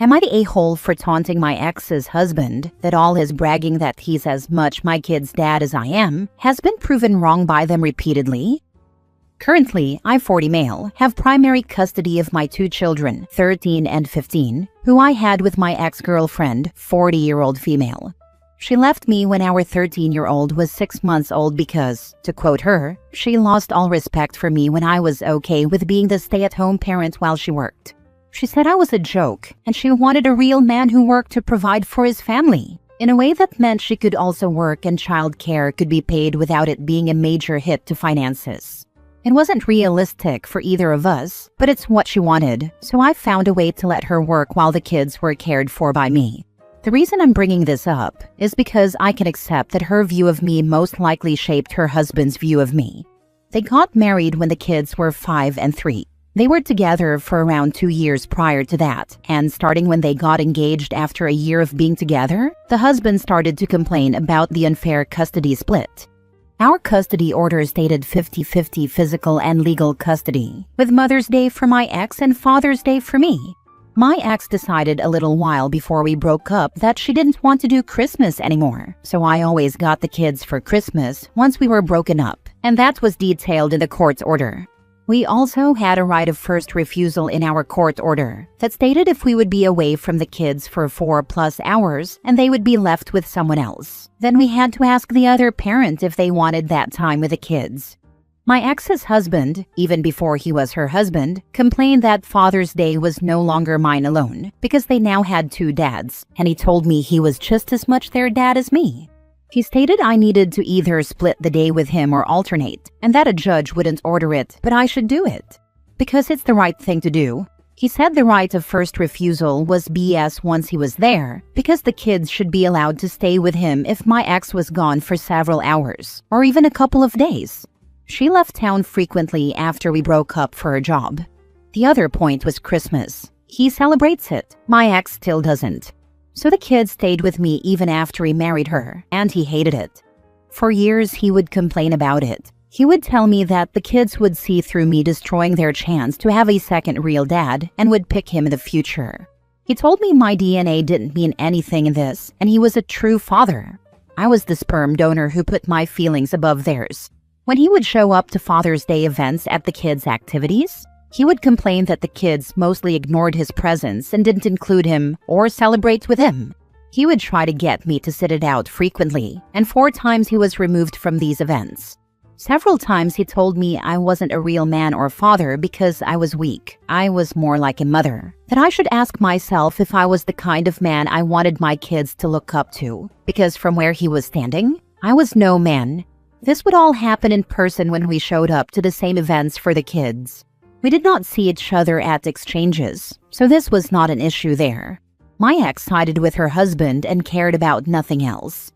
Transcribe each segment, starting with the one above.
Am I the a-hole for taunting my ex's husband that all his bragging that he's as much my kid's dad as I am has been proven wrong by them repeatedly? Currently, I, 40 male, have primary custody of my 2 children, 13 and 15, who I had with my ex-girlfriend, 40-year-old female. She left me when our 13-year-old was 6 months old because, to quote her, she lost all respect for me when I was okay with being the stay-at-home parent while she worked. She said I was a joke, and she wanted a real man who worked to provide for his family, in a way that meant she could also work and child care could be paid without it being a major hit to finances. It wasn't realistic for either of us, but it's what she wanted, so I found a way to let her work while the kids were cared for by me. The reason I'm bringing this up is because I can accept that her view of me most likely shaped her husband's view of me. They got married when the kids were 5 and 3. They were together for around 2 years prior to that, and starting when they got engaged after a year of being together, the husband started to complain about the unfair custody split. Our custody order stated 50-50 physical and legal custody, with Mother's Day for my ex and Father's Day for me. My ex decided a little while before we broke up that she didn't want to do Christmas anymore, so I always got the kids for Christmas once we were broken up, and that was detailed in the court's order. We also had a right of first refusal in our court order that stated if we would be away from the kids for 4+ hours and they would be left with someone else, then we had to ask the other parent if they wanted that time with the kids. My ex's husband, even before he was her husband, complained that Father's Day was no longer mine alone because they now had 2 dads, and he told me he was just as much their dad as me. He stated I needed to either split the day with him or alternate, and that a judge wouldn't order it, but I should do it, because it's the right thing to do. He said the right of first refusal was BS once he was there, because the kids should be allowed to stay with him if my ex was gone for several hours, or even a couple of days. She left town frequently after we broke up for a job. The other point was Christmas. He celebrates it. My ex still doesn't. So the kids stayed with me even after he married her, and he hated it. For years, he would complain about it. He would tell me that the kids would see through me destroying their chance to have a second real dad and would pick him in the future. He told me my DNA didn't mean anything in this, and he was a true father. I was the sperm donor who put my feelings above theirs. When he would show up to Father's Day events at the kids' activities, he would complain that the kids mostly ignored his presence and didn't include him or celebrate with him. He would try to get me to sit it out frequently, and 4 times he was removed from these events. Several times he told me I wasn't a real man or father because I was weak. I was more like a mother. That I should ask myself if I was the kind of man I wanted my kids to look up to, because from where he was standing, I was no man. This would all happen in person when we showed up to the same events for the kids. We did not see each other at exchanges, so this was not an issue there. My ex sided with her husband and cared about nothing else.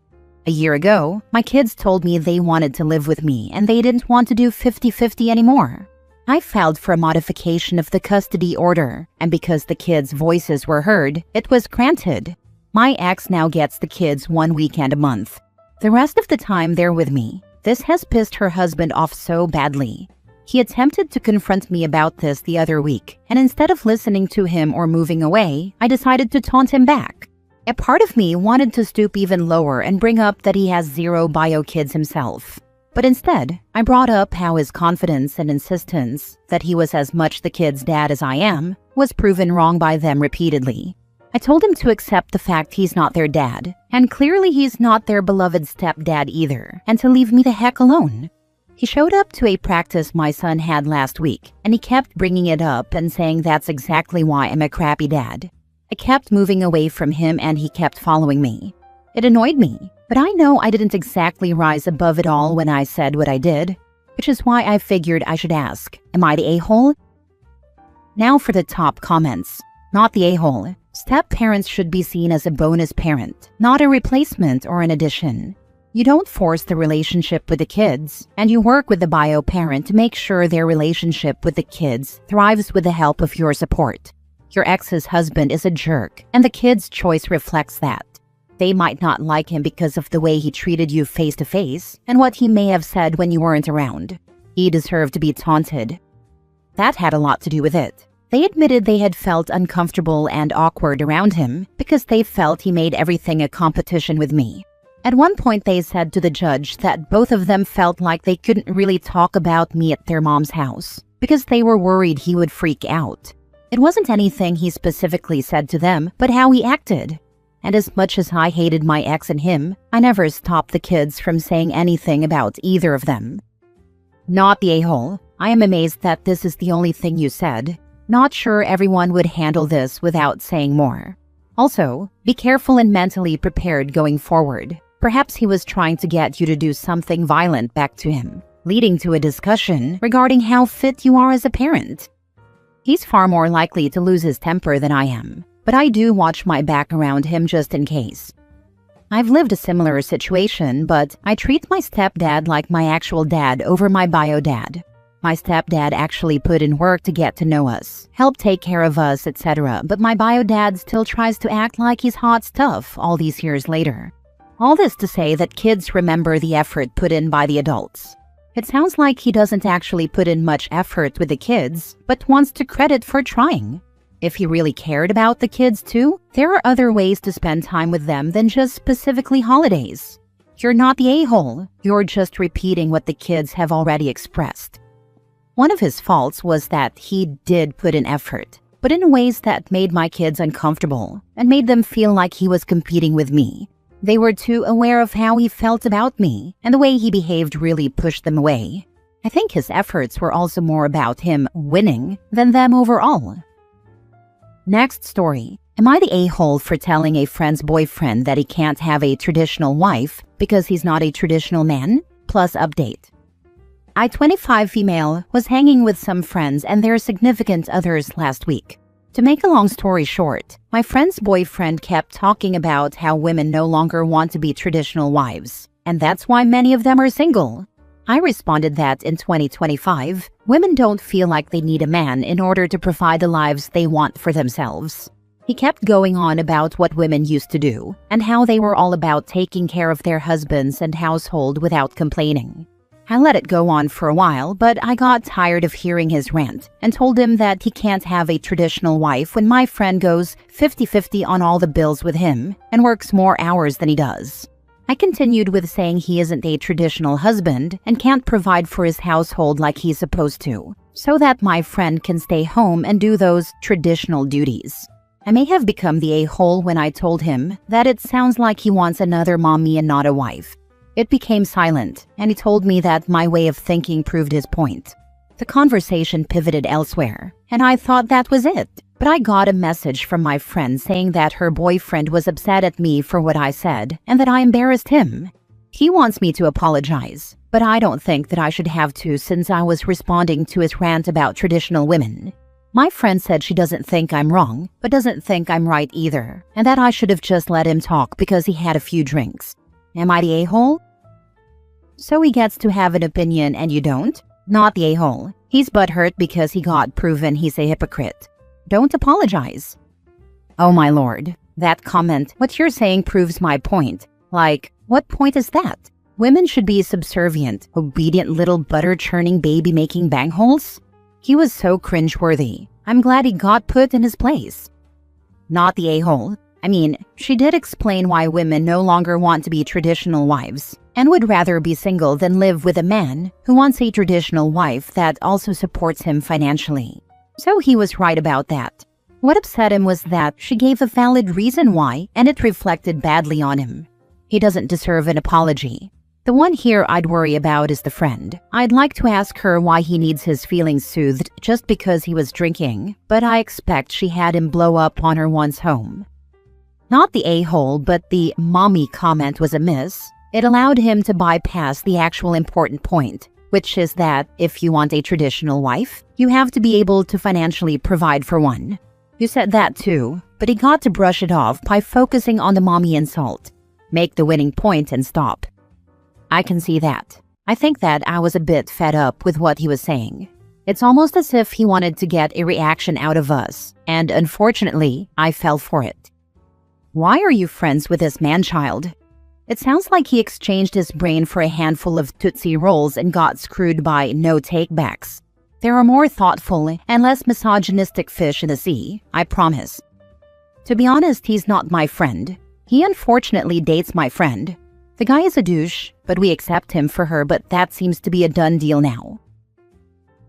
A year ago, my kids told me they wanted to live with me and they didn't want to do 50-50 anymore. I filed for a modification of the custody order, and because the kids' voices were heard, it was granted. My ex now gets the kids 1 weekend a month. The rest of the time they're with me. This has pissed her husband off so badly. He attempted to confront me about this the other week, and instead of listening to him or moving away, I decided to taunt him back. A part of me wanted to stoop even lower and bring up that he has 0 bio kids himself. But instead, I brought up how his confidence and insistence that he was as much the kid's dad as I am was proven wrong by them repeatedly. I told him to accept the fact he's not their dad, and clearly he's not their beloved stepdad either, and to leave me the heck alone. He showed up to a practice my son had last week, and he kept bringing it up and saying that's exactly why I'm a crappy dad. I kept moving away from him and he kept following me. It annoyed me, but I know I didn't exactly rise above it all when I said what I did, which is why I figured I should ask, am I the a-hole? Now for the top comments. Not the a-hole. Step-parents should be seen as a bonus parent, not a replacement or an addition. You don't force the relationship with the kids, and you work with the bio parent to make sure their relationship with the kids thrives with the help of your support. Your ex's husband is a jerk, and the kids' choice reflects that. They might not like him because of the way he treated you face-to-face and what he may have said when you weren't around. He deserved to be taunted. That had a lot to do with it. They admitted they had felt uncomfortable and awkward around him because they felt he made everything a competition with me. At one point, they said to the judge that both of them felt like they couldn't really talk about me at their mom's house because they were worried he would freak out. It wasn't anything he specifically said to them, but how he acted. And as much as I hated my ex and him, I never stopped the kids from saying anything about either of them. Not the a-hole. I am amazed that this is the only thing you said. Not sure everyone would handle this without saying more. Also, be careful and mentally prepared going forward. Perhaps he was trying to get you to do something violent back to him, leading to a discussion regarding how fit you are as a parent. He's far more likely to lose his temper than I am, but I do watch my back around him just in case. I've lived a similar situation, but I treat my stepdad like my actual dad over my bio dad. My stepdad actually put in work to get to know us, help take care of us, etc., but my bio dad still tries to act like he's hot stuff all these years later. All this to say that kids remember the effort put in by the adults. It sounds like he doesn't actually put in much effort with the kids, but wants to credit for trying. If he really cared about the kids too, there are other ways to spend time with them than just specifically holidays. You're not the a-hole, you're just repeating what the kids have already expressed. One of his faults was that he did put in effort, but in ways that made my kids uncomfortable and made them feel like he was competing with me. They were too aware of how he felt about me, and the way he behaved really pushed them away. I think his efforts were also more about him winning than them overall. Next story. Am I the a-hole for telling a friend's boyfriend that he can't have a traditional wife because he's not a traditional man? Plus update. I, 25 female, was hanging with some friends and their significant others last week. To make a long story short, my friend's boyfriend kept talking about how women no longer want to be traditional wives, and that's why many of them are single. I responded that in 2025, women don't feel like they need a man in order to provide the lives they want for themselves. He kept going on about what women used to do, and how they were all about taking care of their husbands and household without complaining. I let it go on for a while, but I got tired of hearing his rant and told him that he can't have a traditional wife when my friend goes 50-50 on all the bills with him and works more hours than he does. I continued with saying he isn't a traditional husband and can't provide for his household like he's supposed to, so that my friend can stay home and do those traditional duties. I may have become the a-hole when I told him that it sounds like he wants another mommy and not a wife. It became silent, and he told me that my way of thinking proved his point. The conversation pivoted elsewhere, and I thought that was it. But I got a message from my friend saying that her boyfriend was upset at me for what I said and that I embarrassed him. He wants me to apologize, but I don't think that I should have to since I was responding to his rant about traditional women. My friend said she doesn't think I'm wrong, but doesn't think I'm right either, and that I should have just let him talk because he had a few drinks. Am I the a-hole? So he gets to have an opinion and you don't? Not the a-hole. He's butthurt because he got proven he's a hypocrite. Don't apologize. Oh my lord. That comment, what you're saying proves my point. Like, what point is that? Women should be subservient, obedient little butter-churning baby-making bangholes? He was so cringeworthy. I'm glad he got put in his place. Not the a-hole. I mean, she did explain why women no longer want to be traditional wives and would rather be single than live with a man who wants a traditional wife that also supports him financially. So he was right about that. What upset him was that she gave a valid reason why, and it reflected badly on him. He doesn't deserve an apology. The one here I'd worry about is the friend. I'd like to ask her why he needs his feelings soothed just because he was drinking, but I expect she had him blow up on her once home. Not the a-hole, but the mommy comment was a miss. It allowed him to bypass the actual important point, which is that if you want a traditional wife, you have to be able to financially provide for one. You said that too, but he got to brush it off by focusing on the mommy insult. Make the winning point and stop. I can see that. I think that I was a bit fed up with what he was saying. It's almost as if he wanted to get a reaction out of us, and unfortunately, I fell for it. Why are you friends with this man-child? It sounds like he exchanged his brain for a handful of Tootsie Rolls and got screwed by no takebacks. There are more thoughtful and less misogynistic fish in the sea, I promise. To be honest, he's not my friend. He unfortunately dates my friend. The guy is a douche, but we accept him for her, but that seems to be a done deal now.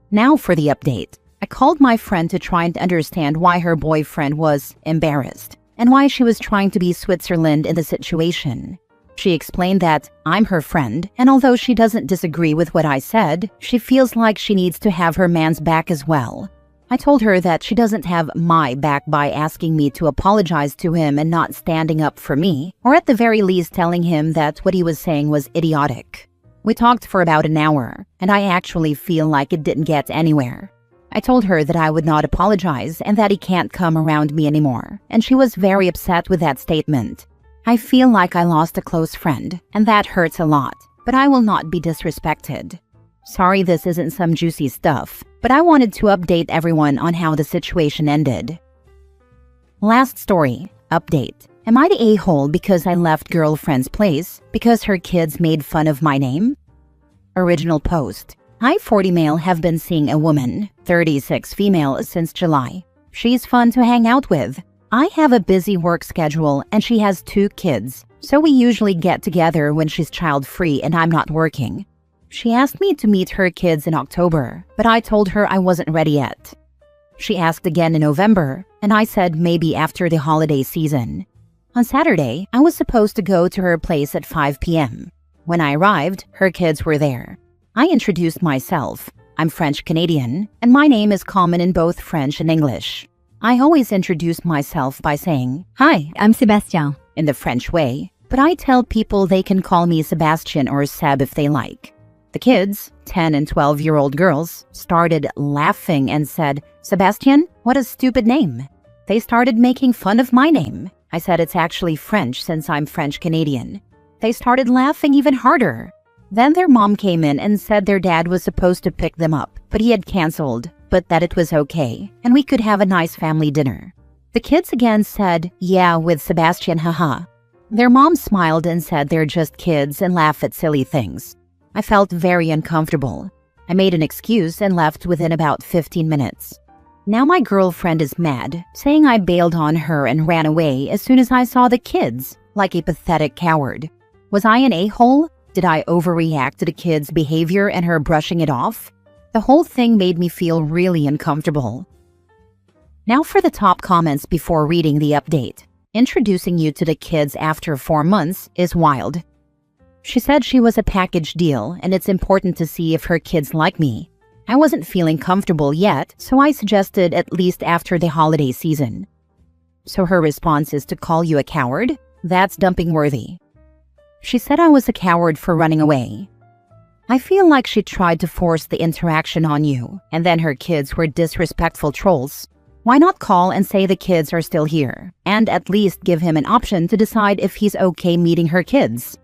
Now for the update. I called my friend to try and understand why her boyfriend was embarrassed and why she was trying to be Switzerland in the situation. She explained that I'm her friend, and although she doesn't disagree with what I said, she feels like she needs to have her man's back as well. I told her that she doesn't have my back by asking me to apologize to him and not standing up for me, or at the very least telling him that what he was saying was idiotic. We talked for about an hour, and I actually feel like it didn't get anywhere. I told her that I would not apologize and that he can't come around me anymore, and she was very upset with that statement. I feel like I lost a close friend, and that hurts a lot, but I will not be disrespected. Sorry this isn't some juicy stuff, but I wanted to update everyone on how the situation ended. Last story, update. Am I the a-hole because I left girlfriend's place because her kids made fun of my name? Original post. I, 40 male, have been seeing a woman, 36 female, since July. She's fun to hang out with. I have a busy work schedule and she has 2 kids, so we usually get together when she's child-free and I'm not working. She asked me to meet her kids in October, but I told her I wasn't ready yet. She asked again in November, and I said maybe after the holiday season. On Saturday, I was supposed to go to her place at 5 p.m. When I arrived, her kids were there. I introduced myself. I'm French-Canadian, and my name is common in both French and English. I always introduce myself by saying, "Hi, I'm Sébastien," in the French way, but I tell people they can call me Sebastian or Seb if they like. The kids, 10 and 12-year-old girls, started laughing and said, "Sebastian, what a stupid name." They started making fun of my name. I said it's actually French since I'm French-Canadian. They started laughing even harder. Then their mom came in and said their dad was supposed to pick them up, but he had canceled, but that it was okay, and we could have a nice family dinner. The kids again said, "Yeah, with Sebastian, haha." Their mom smiled and said they're just kids and laugh at silly things. I felt very uncomfortable. I made an excuse and left within about 15 minutes. Now my girlfriend is mad, saying I bailed on her and ran away as soon as I saw the kids, like a pathetic coward. Was I an a-hole? Did I overreact to the kids' behavior and her brushing it off? The whole thing made me feel really uncomfortable. Now for the top comments before reading the update. Introducing you to the kids after 4 months is wild. She said she was a package deal and it's important to see if her kids like me. I wasn't feeling comfortable yet, so I suggested at least after the holiday season. So her response is to call you a coward? That's dumping worthy. She said I was a coward for running away. I feel like she tried to force the interaction on you, and then her kids were disrespectful trolls. Why not call and say the kids are still here, and at least give him an option to decide if he's okay meeting her kids?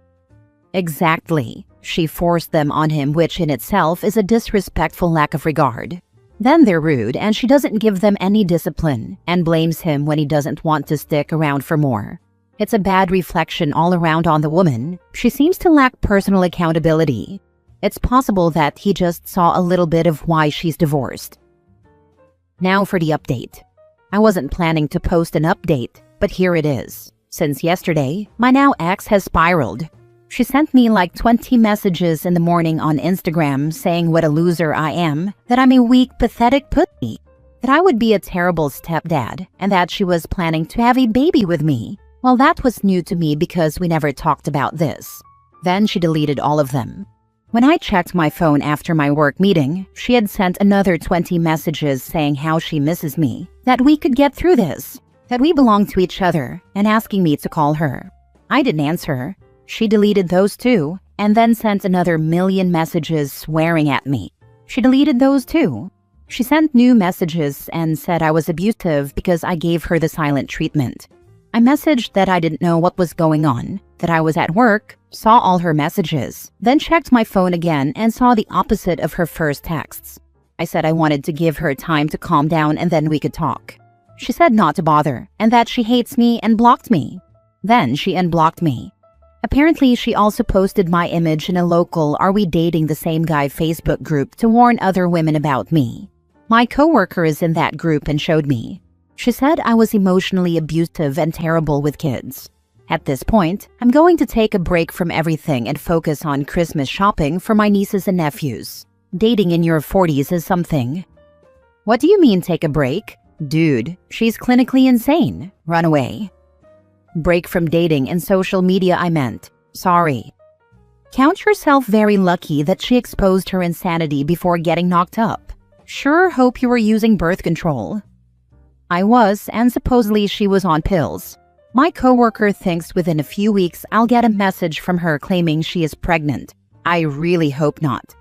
Exactly. She forced them on him, which in itself is a disrespectful lack of regard. Then they're rude and she doesn't give them any discipline and blames him when he doesn't want to stick around for more. It's a bad reflection all around on the woman. She seems to lack personal accountability. It's possible that he just saw a little bit of why she's divorced. Now for the update. I wasn't planning to post an update, but here it is. Since yesterday, my now ex has spiraled. She sent me like 20 messages in the morning on Instagram saying what a loser I am, that I'm a weak, pathetic pussy, that I would be a terrible stepdad, and that she was planning to have a baby with me. Well, that was new to me because we never talked about this. Then she deleted all of them. When I checked my phone after my work meeting, she had sent another 20 messages saying how she misses me, that we could get through this, that we belong to each other, and asking me to call her. I didn't answer. She deleted those too, and then sent another million messages swearing at me. She deleted those too. She sent new messages and said I was abusive because I gave her the silent treatment. I messaged that I didn't know what was going on, that I was at work, saw all her messages, then checked my phone again and saw the opposite of her first texts. I said I wanted to give her time to calm down and then we could talk. She said not to bother and that she hates me and blocked me. Then she unblocked me. Apparently, she also posted my image in a local "Are We Dating the Same Guy" Facebook group to warn other women about me. My coworker is in that group and showed me. She said I was emotionally abusive and terrible with kids. At this point, I'm going to take a break from everything and focus on Christmas shopping for my nieces and nephews. Dating in your 40s is something. What do you mean take a break? Dude, she's clinically insane. Run away. Break from dating and social media I meant. Sorry. Count yourself very lucky that she exposed her insanity before getting knocked up. Sure hope you were using birth control. I was, and supposedly she was on pills. My coworker thinks within a few weeks I'll get a message from her claiming she is pregnant. I really hope not.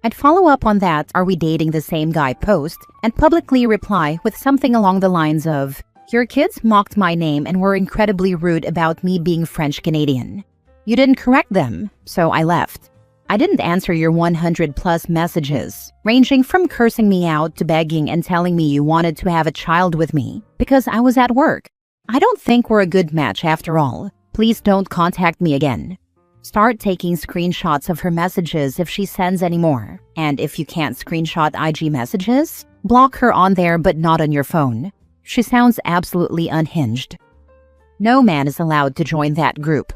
I'd follow up on that "Are we dating the same guy" post and publicly reply with something along the lines of, "Your kids mocked my name and were incredibly rude about me being French-Canadian. You didn't correct them, so I left. I didn't answer your 100+ messages, ranging from cursing me out to begging and telling me you wanted to have a child with me because I was at work. I don't think we're a good match after all. Please don't contact me again." Start taking screenshots of her messages if she sends any more. And if you can't screenshot IG messages, block her on there but not on your phone. She sounds absolutely unhinged. No man is allowed to join that group.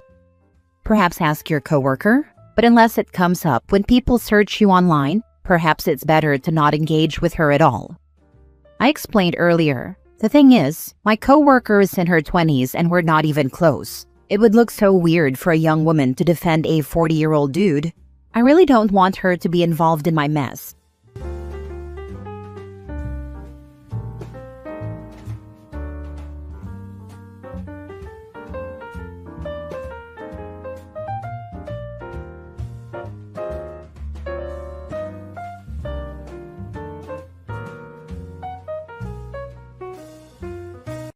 Perhaps ask your coworker, but unless it comes up when people search you online, perhaps it's better to not engage with her at all. I explained earlier. The thing is, my coworker is in her 20s and we're not even close. It would look so weird for a young woman to defend a 40-year-old dude. I really don't want her to be involved in my mess.